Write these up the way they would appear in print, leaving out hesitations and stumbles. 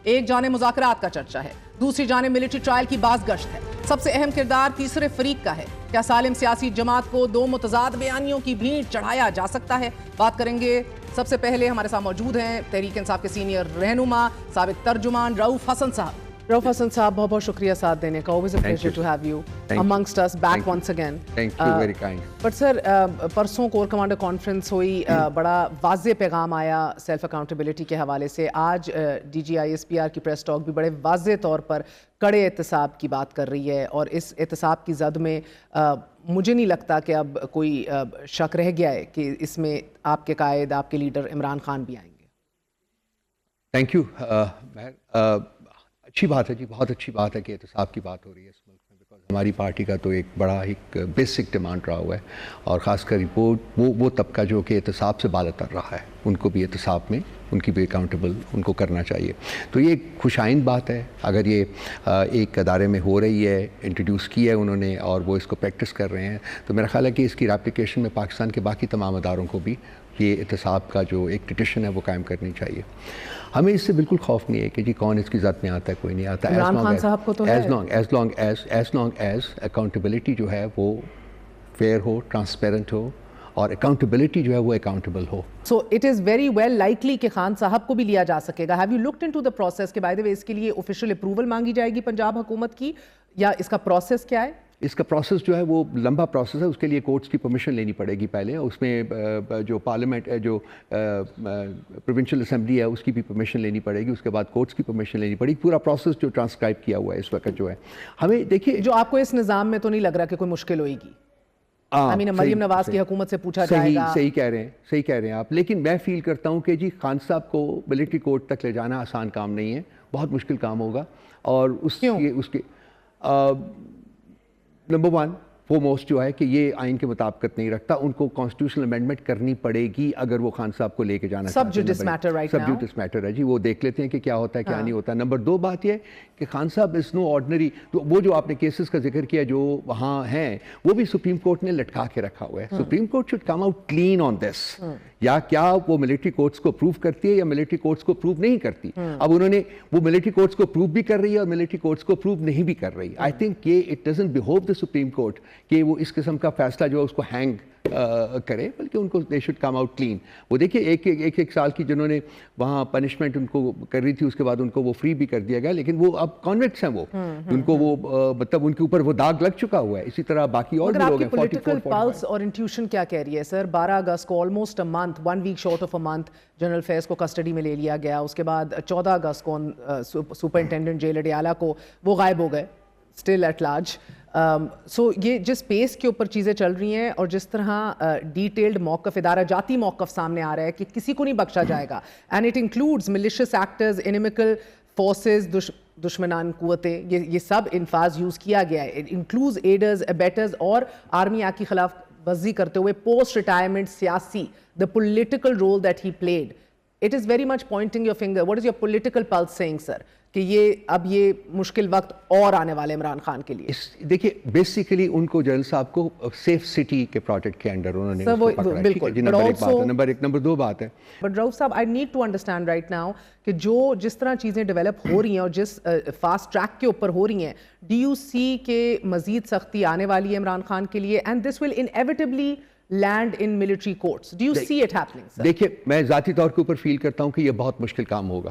ایک جانب مذاکرات کا چرچا ہے، دوسری جانب ملٹری ٹرائل کی باز گشت ہے۔ سب سے اہم کردار تیسرے فریق کا ہے۔ کیا سالم سیاسی جماعت کو دو متضاد بیانیوں کی بھیڑ چڑھایا جا سکتا ہے؟ بات کریں گے۔ سب سے پہلے ہمارے ساتھ موجود ہیں تحریک انصاف کے سینئر رہنما سابق ترجمان رؤف حسن صاحب۔ رؤف حسن صاحب، بہت بہت شکریہ ساتھ دینے کا. Always a pleasure to have you amongst us back once again. Thank you, very kind. But sir, پرسوں کور کمانڈر کانفرنس ہوئی، بڑا واضح پیغام آیا سیلف اکاؤنٹیبلٹی کے حوالے سے. آج D G I S P R کی پریس ٹاک بھی بڑے واضح طور پر کڑے احتساب کی بات کر رہی ہے، اور اس احتساب کی زد میں مجھے نہیں لگتا کہ اب کوئی شک رہ گیا ہے کہ اس میں آپ کے قائد، آپ کے لیڈر عمران خان بھی آئیں گے. Thank you. اچھی بات ہے جی، بہت اچھی بات ہے کہ احتساب کی بات ہو رہی ہے اس ملک میں، بیکاز ہماری پارٹی کا تو ایک بڑا ایک بیسک ڈیمانڈ رہا ہوا ہے، اور خاص کر وہ طبقہ جو کہ احتساب سے بالا تر رہا ہے، ان کو بھی احتساب میں ان کی بھی اکاؤنٹیبل ان کو کرنا چاہیے. تو یہ ایک خوش آئند بات ہے اگر یہ ایک ادارے میں ہو رہی ہے، انٹروڈیوس کی ہے انہوں نے، اور وہ اس کو پریکٹس کر رہے ہیں. تو میرا خیال ہے کہ اس کی ریپلیکیشن میں پاکستان کے باقی تمام اداروں کو بھی یہ احتساب کا جو ایک ٹریڈیشن ہے وہ قائم کرنی چاہیے. ہمیں اس سے بالکل خوف نہیں ہے کہ جی کون اس کی ذات میں آتا ہے، کوئی نہیں آتا. عمران خان صاحب کو تو ایز لانگ ایز اکاؤنٹیبلٹی جو ہے وہ فیئر ہو، ٹرانسپیرنٹ ہو، اور اکاؤنٹیبلٹی جو ہے وہ اکاؤنٹیبل ہو. So it is very well likely کہ خان صاحب کو بھی لیا جا سکے گا. Have you looked into the process کہ بائی دی وے اس کے لیے آفیشیل اپروول مانگی جائے گی پنجاب حکومت کی، یا اس کا پروسیس کیا ہے؟ اس کا پروسیس جو ہے وہ لمبا پروسیس ہے. اس کے لیے کورٹس کی پرمیشن لینی پڑے گی پہلے. اس میں جو پارلیمنٹ جو پروونشل اسمبلی ہے اس کی بھی پرمیشن لینی پڑے گی. اس کے بعد کورٹس کی پرمیشن لینی پڑے گی. پورا پروسیس جو ٹرانسکرائب کیا ہوا ہے اس وقت جو ہے. ہمیں دیکھیے، جو آپ کو اس نظام میں تو نہیں لگ رہا کہ کوئی مشکل ہوئے گی؟ مریم نواز کی حکومت سے پوچھا جائے گا. صحیح کہہ رہے ہیں آپ. لیکن میں فیل کرتا ہوں کہ جی خان صاحب کو ملٹری کورٹ تک لے جانا آسان کام نہیں ہے، بہت مشکل کام ہوگا. اور اس کے نمبر ون فور موسٹ جو ہے کہ یہ آئین کے مطابقت نہیں رکھتا. ان کو کانسٹیٹیوشنل امینڈمنٹ کرنی پڑے گی اگر وہ خان صاحب کو لے کے جانا سب جوڈس میٹر ہے جی. وہ دیکھ لیتے ہیں کہ کیا ہوتا ہے کیا نہیں ہوتا. نمبر دو بات یہ کہ خان صاحب از نو آرڈنری. تو وہ جو آپ نے کیسز کا ذکر کیا جو وہاں ہیں وہ بھی سپریم کورٹ نے لٹکا کے رکھا ہوا ہے. Supreme Court should come out clean on this. یا کیا وہ ملٹری کورٹس کو اپروو کرتی ہے یا ملٹری کورٹس کو اپروو نہیں کرتی. اب انہوں نے وہ ملٹری کورٹس کو اپروو بھی کر رہی ہے اور ملٹری کورٹس کو اپروو نہیں بھی کر رہی. آئی تھنک یہ it doesn't behove the Supreme Court کہ وہ اس قسم کا فیصلہ جو ہے اس کو ہینگ کرے، بلکہ ان کو they should come out clean. وہ دیکھیے ایک سال کی جنہوں نے وہاں پنشمنٹ ان کو کر رہی تھی، اس کے بعد ان کو وہ فری بھی کر دیا گیا. لیکن وہ اب کانوکٹس ہیں، وہ ان کو وہ مطلب ان کے اوپر وہ داغ لگ چکا ہوا ہے. اسی طرح باقی اور بھی لوگ ہیں. پولیٹیکل پلس اور انٹیوشن کیا کہہ رہی ہے سر؟ 12 اگست کو almost a month, 1 week short of a month general Faiz کو کسٹڈی میں لے لیا گیا. اس کے بعد 14 اگست کو سپرنٹینڈنٹ جیل اڈیالہ کو وہ غائب ہو گئے، اسٹل ایٹ لارج. سو یہ جس پیس کے اوپر چیزیں چل رہی ہیں اور جس طرح ڈیٹیلڈ موقف، ادارہ جاتی موقف سامنے آ رہا ہے کہ کسی کو نہیں بخشا جائے گا، and it includes malicious actors, inimical forces, دشمنان قوتیں، یہ سب الفاظ یوز کیا گیا ہے. اٹ انکلوڈز ایڈرز، ایبیٹرز اور آرمی ایکٹ کی خلاف ورزی کرتے ہوئے پوسٹ ریٹائرمنٹ سیاسی، the political role that he played. It is very much pointing your finger. What is your political pulse saying, sir? کہ یہ اب یہ مشکل وقت اور آنے والے عمران خان کے لیے. دیکھیے بیسیکلی ان کو جنرل صاحب کو سیف سٹی کے پروجیکٹ کے انڈر انہوں نے بالکل نمبر دو بات ہے. بٹ رؤف صاحب I need to understand right now کہ جس طرح چیزیں ڈیولپ ہو رہی ہیں اور جس فاسٹ ٹریک کے اوپر ہو رہی ہیں، ڈی یو سی کہ مزید سختی آنے والی ہے عمران خان کے لیے، and this will inevitably land in military courts. Do you see it happening sir? دیکھیے میں ذاتی طور کے اوپر فیل کرتا ہوں کہ یہ بہت مشکل کام ہوگا.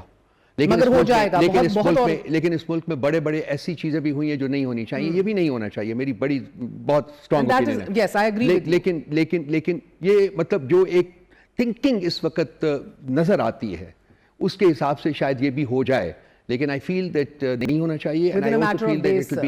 مگر ہو جائے گا. لیکن اس ملک میں بڑے ایسی چیزیں بھی ہوئی ہیں جو نہیں ہونی چاہیے. یہ بھی نہیں ہونا چاہیے. میری بہت اسٹرانگ اوپینین ہے. لیکن یہ مطلب جو ایک تھنکنگ اس وقت نظر آتی ہے اس کے حساب سے شاید یہ بھی ہو جائے. لیکن I feel that نہیں ہونا چاہیے, and I also feel that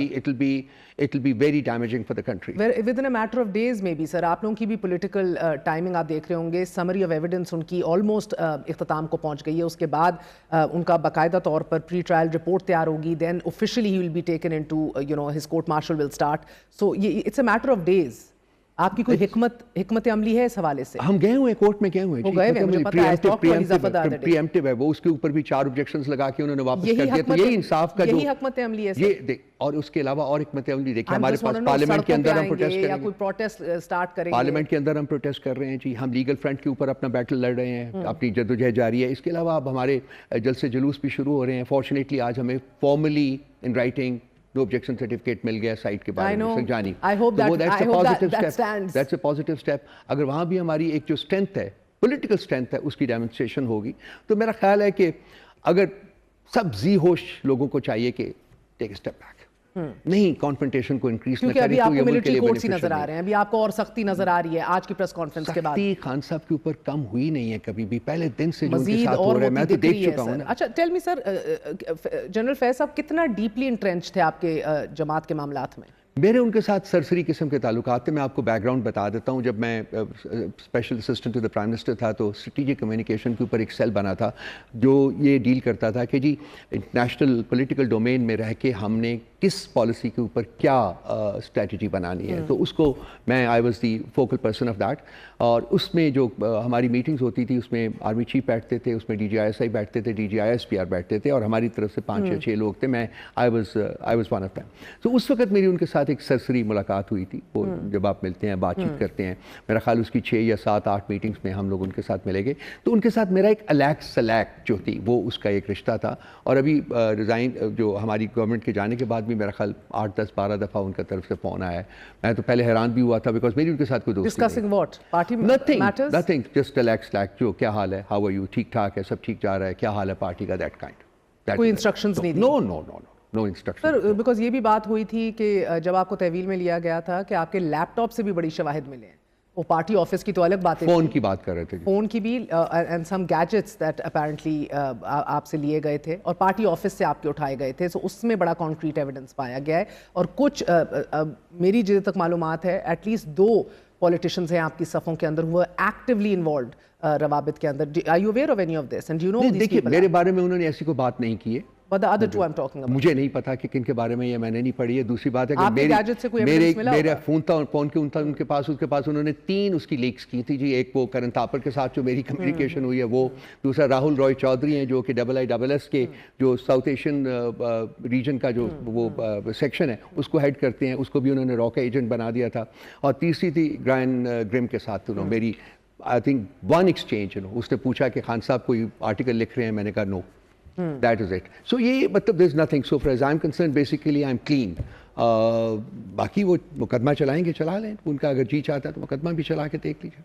it will be very damaging for the country. Within a matter of days maybe sir. آپ لوگوں کی بھی پولیٹیکل ٹائمنگ آپ دیکھ رہے ہوں گے, سمری آف ایویڈنس ان کی آلموسٹ اختتام کو پہنچ گئی ہے. اس کے بعد ان کا باقاعدہ طور پر پری ٹرائل رپورٹ تیار ہوگی, دین officially he will be taken into his court martial will start. So it's a matter of days. آپ کی کوئی حکمت عملی ہے اس حوالے سے؟ ہم گئے ہوئے کورٹ میں گئے ہوئے وہ گئے ہوئے، مجھے پتا ہے، پریمپٹیو ہے وہ، اس کے اوپر بھی 4 آبجیکشنز لگا کے انہوں نے واپس کر دیا. تو یہی انصاف کا جو یہی حکمت عملی ہے یہ اور اس کے علاوہ اور حکمت عملی دیکھیں ہمارے پاس پارلیمنٹ کے اندر ہم پروٹیسٹ کریں گے، کوئی پروٹیسٹ سٹارٹ کریں گے، پارلیمنٹ کے اندر ہم پروٹیسٹ کر رہے ہیں جی، ہم لیگل فرنٹ کے اوپر اپنا بیٹل لڑ رہے ہیں، اپنی جدوجہد جاری ہے. اس کے علاوہ اب ہمارے جلسے جلوس بھی شروع ہو رہے ہیں. فارچونیٹلی آج ہمیں formally in writing no objection certificate مل گیا سائٹ کے بارے میں سنجانی. That's a positive step. اگر وہاں بھی ہماری ایک جو اسٹرینتھ ہے، پولیٹیکل اسٹرینتھ ہے، اس کی ڈیمونسٹریشن ہوگی تو میرا خیال ہے کہ اگر سب ذی ہوش لوگوں کو چاہیے کہ ٹیک اے اسٹیپ بیک، نہیں کانفرنٹیشن کو انکریز نہ کریں. کیونکہ ابھی آپ کو ملٹری کورٹس ہی نظر آ رہے ہیں، ابھی آپ کو اور سختی نظر آ رہی ہے آج کی پریس کانفرنس کے بعد. سختی خان صاحب کے اوپر کم ہوئی نہیں ہے کبھی بھی، پہلے دن سے جو ان کے ساتھ ہو رہا ہے میں تو دیکھ چکا ہوں. اچھا ٹیل می سر، جنرل فیض صاحب کتنا ڈیپلی انٹرینچ تھے آپ کے جماعت کے معاملات میں؟ میرے ان کے ساتھ سرسری قسم کے تعلقات تھے. میں آپ کو بیک گراؤنڈ بتا دیتا ہوں. جب میں special assistant to the prime minister تھا تو اسٹریٹجک کمیونیکیشن کے اوپر ایک سیل بنا تھا جو یہ ڈیل کرتا تھا کہ جی انٹرنیشنل پولیٹیکل ڈومین میں رہ کے ہم نے کس پالیسی کے اوپر کیا اسٹریٹجی بنانی ہے. تو اس کو میں I was the focal person of that. اور اس میں جو ہماری میٹنگز ہوتی تھی اس میں آرمی چیف بیٹھتے تھے، اس میں D G I S I بیٹھتے تھے، D G I S P R بیٹھتے تھے، اور ہماری طرف سے 5 یا 6 لوگ تھے. میں I was one of them. تو اس وقت میری ان کے ساتھ ایک سرسری ملاقات ہوئی تھی. وہ جب آپ ملتے ہیں، بات چیت کرتے ہیں، میرا خیال اس کی 6 یا 7 8 میٹنگز میں ہم لوگ ان کے ساتھ ملے گے. تو ان کے ساتھ میرا ایک الیک سلیک جو تھی وہ اس کا ایک رشتہ تھا. اور ابھی ریزائن جو ہماری گورنمنٹ کے جانے کے بعد بھی میرا خیال 8 10 12 دفعہ ان کا طرف سے فون آیا ہے. میں تو پہلے حیران بھی ہوا تھا بیکاز میری ان کے ساتھ کوئی دوستی نہیں. Discussing what? Party nothing just الیک سلیک، جو کیا حال ہے، ہاؤ آر یو، ٹھیک ٹھاک ہے، سب ٹھیک جا رہا ہے، کیا حال ہے پارٹی کا، دیٹ کائنڈ. کوئی انسٹرکشنز نہیں دی؟ نو انسٹرکشن. سر بیکاز یہ بھی بات ہوئی تھی کہ جب آپ کو تحویل میں لیا گیا تھا کہ آپ کے لیپ ٹاپ سے بھی بڑی شواہد ملے ہیں. وہ پارٹی آفس کی تو الگ باتیں، فون کی بات کر رہے تھے، فون کی بھی، and some gadgets that apparently آپ سے لیے گئے تھے اور پارٹی آفس سے آپ کے اٹھائے گئے تھے. سو اس میں بڑا کانکریٹ ایویڈنس پایا گیا ہے. اور کچھ میری جہاں تک معلومات ہے ایٹ لیسٹ 2 پولیٹیشینز ہیں آپ کی صفوں کے اندر وہ ایکٹیولی انوالوڈ روابط کے اندر. Are you aware of any of this and you know these people? دیکھیے میرے بارے میں انہوں نے ایسی کوئی بات نہیں کی ہے. But the other two I'm talking about. مجھے نہیں پتا کہ کن کے بارے میں، یہ میں نے نہیں پڑھی ہے. دوسری بات ہے کہ میرا فون تھا، فون کے ان کے پاس، اس کے پاس انہوں نے 3 اس کی لیکس کی تھی جی. ایک وہ کرن تھاپر کے ساتھ جو میری کمیونیکیشن ہوئی ہے وہ، دوسرا راہل رائے چودھری ہیں جو کہ IISS کے جو ساؤتھ ایشین ریجن کا جو وہ سیکشن ہے اس کو ہیڈ کرتے ہیں، اس کو بھی انہوں نے را کا ایجنٹ بنا دیا تھا. اور تیسری تھی گرائن گرم کے ساتھ انہوں میری آئی تھنک 1 ایکسچینج. اس نے پوچھا کہ خان صاحب کوئی آرٹیکل لکھ رہے ہیں، میں نے کہا نو. That is it. So یہ مطلب there's nothing. So far as I'm concerned basically I'm clean. باقی وہ مقدمہ چلائیں گے، چلا لیں. ان کا اگر جی چاہتا ہے تو مقدمہ بھی چلا کے دیکھ لیجیے.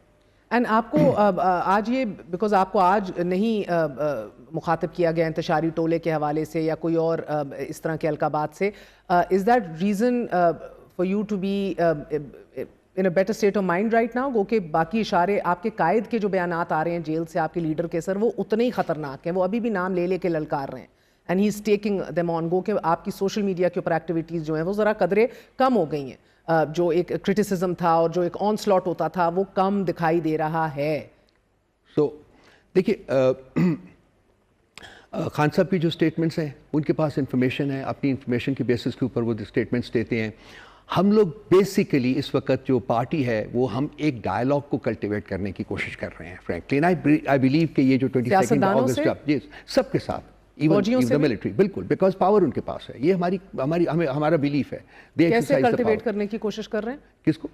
اینڈ آپ کو آج یہ بیکاز آپ کو آج نہیں مخاطب کیا گیا انتشاری ٹولے کے حوالے سے یا کوئی اور اس طرح کے القابات سے، is that reason for you to be in a better state of mind right now؟ گو کہ باقی اشارے آپ کے قائد کے جو بیانات آ رہے ہیں جیل سے آپ کے لیڈر کے، سر وہ اتنے ہی خطرناک ہیں، وہ ابھی بھی نام لے لے کے للکار رہے ہیں and he is taking them on. گو کہ آپ کی سوشل میڈیا کے اوپر ایکٹیویٹیز جو ہیں وہ ذرا قدرے کم ہو گئی ہیں. جو ایک کرٹیسزم تھا اور جو ایک آن سلاٹ ہوتا تھا وہ کم دکھائی دے رہا ہے. سو دیکھیے خان صاحب کی جو اسٹیٹمنٹس ہیں ان کے پاس انفارمیشن ہے، اپنی انفارمیشن کی بیسس کے اوپر وہ اسٹیٹمنٹس دیتے ہیں. ہم لوگ بیسیکلی اس وقت جو پارٹی ہے وہ ہم ایک ڈائلاگ کو کلٹیویٹ کرنے کی کوشش کر رہے ہیں فرینکلی. آئی بلیو کہ یہ جو 22 اگست کا سب کے ساتھ ایون دا ملٹری، بالکل، بیکاز پاور ان کے پاس ہے. یہ ہمارا بلیف ہے. کیسے کلٹیویٹ کرنے کی کوشش کر رہے ہیں؟ کس کو؟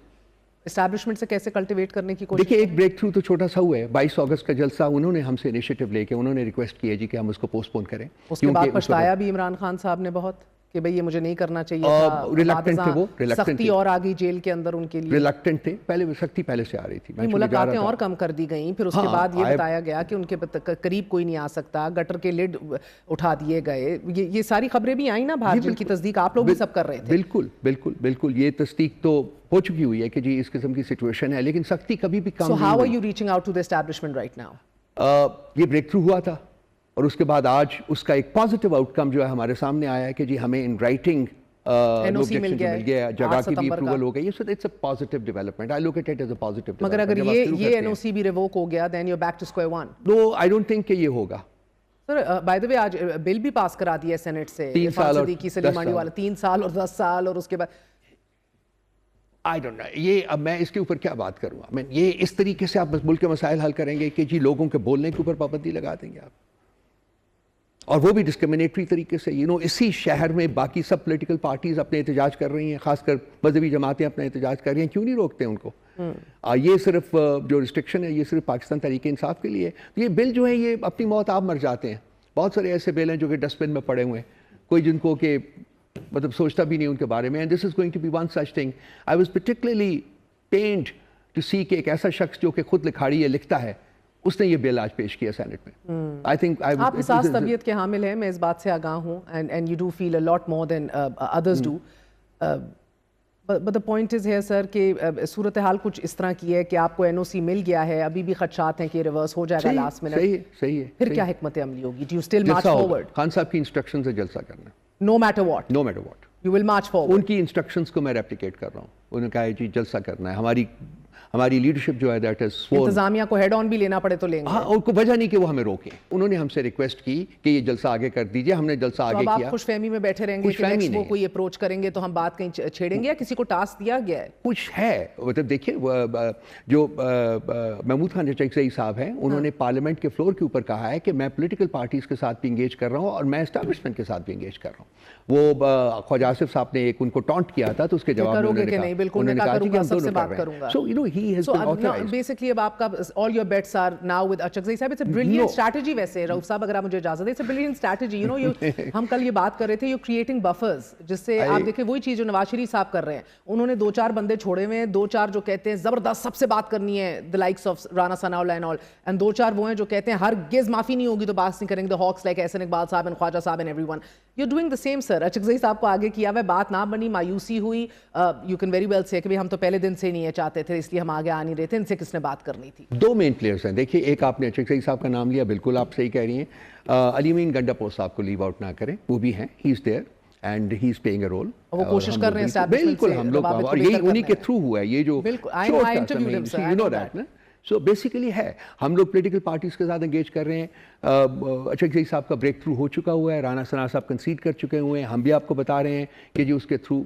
اسٹیبلشمنٹ سے کیسے کلٹیویٹ کرنے کی کوشش؟ دیکھیے ایک بریک تھرو تو چھوٹا سا ہوا ہے. 22 اگست کا جلسہ انہوں نے ہم سے انیشیٹو لے کے انہوں نے ریکویسٹ کی ہے جی کہ ہم اس کو پوسٹ پون کریں. اس کے بعد پچھتایا بھی عمران خان صاحب نے بہت کہ بھئی یہ مجھے نہیں کرنا چاہیے تھا. ریلکٹنٹ تھے وہ، سختی اور آگئی جیل کے اندر ان کے لیے ریلکٹنٹ تھے. پہلے سختی پہلے سے آ رہی تھی. ملاقاتیں اور کم کر دی گئیں. پھر اس کے بعد یہ بتایا گیا کہ ان کے قریب کوئی نہیں آ سکتا، گٹر کے لڈ اٹھا دیے گئے. یہ ساری خبریں بھی آئیں نا باہر جن کی تصدیق آپ لوگ بھی سب کر رہے تھے. بالکل بالکل بالکل یہ تصدیق تو ہو چکی ہوئی ہے کہ جی اس قسم کی سچویشن ہے، لیکن سختی کبھی بھی کم نہیں. So how are you reaching out to the establishment right now? یہ بریک تھرو ہوا تھا اور اس کے بعد آج اس کا ایک پازیٹیو آؤٹ کم جو ہے ہمارے سامنے آیا ہے کہ جی ہمیں ان رائٹنگ NOC مل گیا، جگہ کی بھی اپروول ہو گئی. So it's a positive development. I look at it as a positive development. مگر اگر یہ NOC بھی ریووک ہو گیا then you're back to square one. No, I don't think کہ یہ ہوگا. سر بائی دا وے آج بل بھی پاس کرا دیا سینٹ سے 3 سال اور صدیقی سلیمانی والا 3 سال اور 10 سال اور اس کے بعد آئی ڈونٹ نو یہ اب میں اس کے اوپر کیا بات کروں گا. میں یہ اس طریقے سے آپ بس ملک کے مسائل حل کریں گے کہ جی لوگوں کے بولنے کے اوپر پابندی لگا دیں گے آپ, اور وہ بھی ڈسکرمنیٹری طریقے سے. اسی شہر میں باقی سب پولیٹیکل پارٹیز اپنے احتجاج کر رہی ہیں, خاص کر مذہبی جماعتیں اپنا احتجاج کر رہی ہیں, کیوں نہیں روکتے ان کو؟ یہ صرف جو ریسٹرکشن ہے یہ صرف پاکستان تحریک انصاف کے لیے. یہ بل جو ہیں یہ اپنی موت آپ مر جاتے ہیں. بہت سارے ایسے بل ہیں جو کہ ڈسٹ بن میں پڑے ہوئے ہیں, کوئی جن کو کہ مطلب سوچتا بھی نہیں ان کے بارے میں. And this is going to be one such thing. I was particularly pained to see کہ ایک ایسا شخص جو کہ خود لکھاڑی ہے, لکھتا ہے, اس نے یہ بل آج پیش کیا سینٹ میں. آئی تھنک آپ حساس طبیعت کے حامل ہیں, میں اس بات سے آگاہ ہوں, and you do feel a lot more than others do. But the point is here sir کہ صورتحال کچھ اس طرح کی ہے کہ آپ کو این او سی مل گیا ہے, ابھی بھی خدشات ہیں کہ ریورس ہو جائے گا لاسٹ منٹ. صحیح ہے. پھر کیا حکمت عملی ہوگی؟ Do you still march forward? Khan صاحب کی انسٹرکشن سے جلسہ کرنا, no matter what. No matter what you will march forward. ان کی انسٹرکشنز کو میں ریپلیکیٹ کر رہا ہوں. انہوں نے کہا ہے جی جلسہ کرنا ہے. ہماری لیڈرشپ جو ہے دیٹ از انتظامیہ کو ہیڈ آن بھی لینا پڑے تو لیں گے. ہاں, ان کو وجہ نہیں کہ وہ ہمیں روکیں. انہوں نے ہم سے ریکویسٹ کی کہ یہ جلسہ آگے کر دیجئے, ہم نے جلسہ آگے کیا. اب آپ خوش فہمی میں بیٹھے رہیں گے کہ نیکسٹ وہ کوئی اپروچ کریں گے تو ہم بات کہیں چھیڑیں گے, یا کسی کو ٹاسک دیا گیا ہے؟ کچھ ہے. مطلب دیکھیے جو محمود خان اچکزئی صاحب ہیں, انہوں نے پارلیمنٹ کے فلور کے اوپر کہا ہے کہ میں پولیٹیکل پارٹیز کے ساتھ بھی انگیج کر رہا ہوں اور میں اسٹیبلشمنٹ کے ساتھ بھی انگیج کر رہا ہوں. وہ خواجہ آصف صاحب نے ایک ان کو ٹانٹ کیا تھا تو اس کے جواب میں انہوں نے کہا کہ ہم دونوں کر رہے ہیں. So you know he has been authorized. Basically اب آپ کا all your bets are now with Achakzai صاحب. It's a brilliant strategy ویسے رؤف صاحب, اگر آپ مجھے اجازت دیں. It's a brilliant strategy. You know ہم کل یہ بات کر رہے تھے, you're creating buffers, جس سے آپ دیکھیں وہی چیز جو نواز شریف صاحب کر رہے ہیں. انہوں نے 2-4 بندے چھوڑے ہوئے ہیں, 2-4 جو کہتے ہیں زبردست سب سے بات کرنی ہے, the likes of Rana Sana Allah and all, and 2-4 وہ ہیں جو کہتے ہیں ہرگز معافی نہیں ہوگی تو بات نہیں کریں گے, the hawks like Ahsan Iqbal صاحب and خواجہ صاحب and everyone. You're doing the same sir. Achakzai صاحب کو آگے کیا ہوا ہے, بات نہ بنی, مایوسی ہوئی. You can very well say کہ ہم تو پہلے دن سے نہیں چاہتے تھے, اس لیے ہم آگے آ نہیں رہے تھے, ان سے کس نے بات کرنی تھی. 2 مین پلیئرز ہیں. دیکھیے ایک آپ نے اچکزئی صاحب کا نام لیا, بالکل آپ صحیح کہہ رہی ہیں. علی امین گنڈاپور صاحب کو لیو آؤٹ نہ کریں, وہ بھی ہیں, he is there and he is playing a role. وہ کوشش کر رہے ہیں اسٹیبلشمنٹ سے, بالکل ہم لوگ, اور یہی انہی کے تھرو ہوا ہے یہ جو سو بیسیکلی ہے. ہم لوگ پولیٹیکل پارٹیز کے ساتھ انگیج کر رہے ہیں. اچکزئی صاحب کا بریک تھرو ہو چکا ہوا ہے, رانا ثناء صاحب کنسیڈ کر چکے ہوئے ہیں. ہم بھی آپ کو بتا رہے ہیں کہ جی اس کے تھرو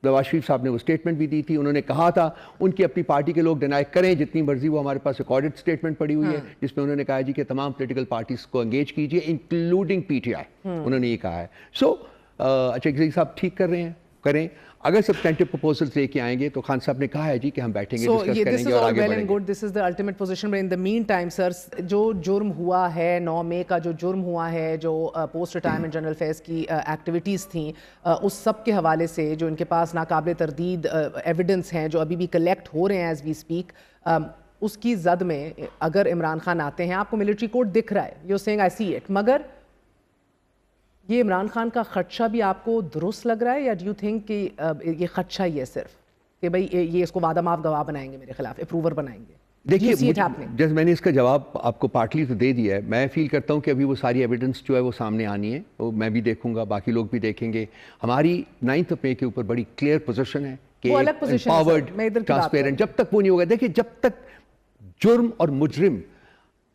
نواز شریف صاحب نے وہ اسٹیٹمنٹ بھی دی تھی. انہوں نے کہا تھا ان کی اپنی پارٹی کے لوگ ڈینائی کریں جتنی مرضی, وہ ہمارے پاس ریکارڈڈ اسٹیٹمنٹ پڑی ہوئی ہے جس میں انہوں نے کہا جی کہ تمام پولیٹیکل پارٹیز کو انگیج کیجیے انکلوڈنگ پی ٹی آئی, انہوں نے یہ کہا ہے. سو اچکزئی صاحب ٹھیک کر رہے ہیں, کریں. اگر سبسٹینٹیو پروپوزلز لے کے آئیں گے تو خان صاحب نے کہا ہے جی کہ ہم بیٹھیں گے, ڈسکس کریں گے اور آگے بڑھیں گے. This is the ultimate position. In the meantime sir, جو جرم ہوا ہے 9 مئی کا, جو جرم ہوا ہے, جو پوسٹ ریٹائرمنٹ جنرل فیض کی ایکٹیویٹیز تھیں, اس سب کے حوالے سے جو ان کے پاس ناقابل تردید ایویڈنس ہیں جو ابھی بھی کلیکٹ ہو رہے ہیں ایز وی اسپیک, اس کی زد میں اگر عمران خان آتے ہیں, آپ کو ملٹری کوڈ دکھ رہا ہے, you saying I see it, مگر یہ عمران خان کا خدشہ بھی آپ کو درست لگ رہا ہے, یا ڈو یو تھنک کہ یہ خدشہ ہی ہے صرف کہ بھائی یہ اس کو وعدہ معاف گواہ بنائیں گے, میرے خلاف اپروور بنائیں گے؟ دیکھیے جیسے میں نے اس کا جواب آپ کو پارٹلی تو دے دیا ہے. میں فیل کرتا ہوں کہ ابھی وہ ساری ایویڈنس جو ہے وہ سامنے آنی ہے, وہ میں بھی دیکھوں گا, باقی لوگ بھی دیکھیں گے. ہماری 9 مئی کے اوپر بڑی کلیئر پوزیشن ہے کہ امپاورڈ ٹرانسپیرنٹ. جب تک وہ نہیں ہوگا, دیکھیے جب تک جرم اور مجرم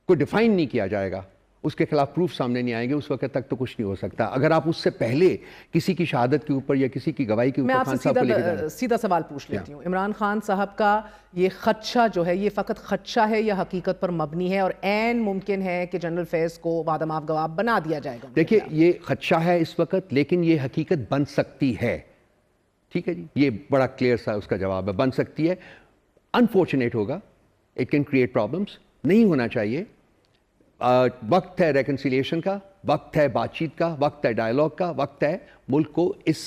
کو ڈیفائن نہیں کیا جائے گا, اس کے خلاف پروف سامنے نہیں آئیں گے, اس وقت تک تو کچھ نہیں ہو سکتا. اگر آپ اس سے پہلے کسی کی شہادت کے اوپر یا کسی کی گواہی کے اوپر خان صاحب کو لے کے جائیں. سیدھا سوال پوچھ لیتی ہوں, عمران خان صاحب کا یہ خدشہ جو ہے یہ فقط خدشہ ہے یا حقیقت پر مبنی ہے, اور عین ممکن ہے کہ جنرل فیض کو وعدہ معاف گواہ بنا دیا جائے گا؟ دیکھیے یہ خدشہ ہے اس وقت, لیکن یہ حقیقت بن سکتی ہے. ٹھیک ہے جی, یہ بڑا کلیئر سا اس کا جواب ہے, بن سکتی ہے. انفارچونیٹ ہوگا, اٹ کین کریٹ پرابلمس, نہیں ہونا چاہیے. وقت ہے ریکنسیلیشن کا, وقت ہے بات چیت کا, وقت ہے ڈائلاگ کا, وقت ہے ملک کو اس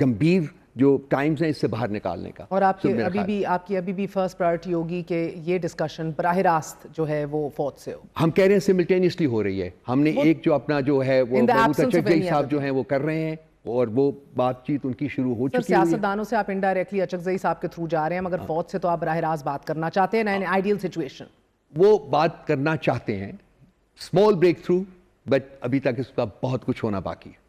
گمبھیر جو ٹائمز ہیں اس سے باہر نکالنے کا. اور آپ کی ابھی بھی فرسٹ پرائرٹی ہوگی کہ یہ ڈسکشن براہ راست جو ہے وہ فوج سے ہو. ہم کہہ رہے ہیں سملٹینیسلی ہو رہی ہے. ہم نے ایک جو اپنا جو ہے وہ اچکزئی صاحب جو ہیں وہ کر رہے ہیں, اور وہ بات چیت ان کی شروع ہو چکی ہے. سیاستدانوں سے آپ انڈائریکٹلی اچکزئی صاحب کے تھرو جا رہے ہیں, مگر فوج سے تو آپ براہ راست بات کرنا چاہتے ہیں نا, ان آئیڈیل سچویشن وہ بات کرنا چاہتے ہیں. اسمال بریک تھرو, بٹ ابھی تک اس کا بہت کچھ ہونا باقی ہے.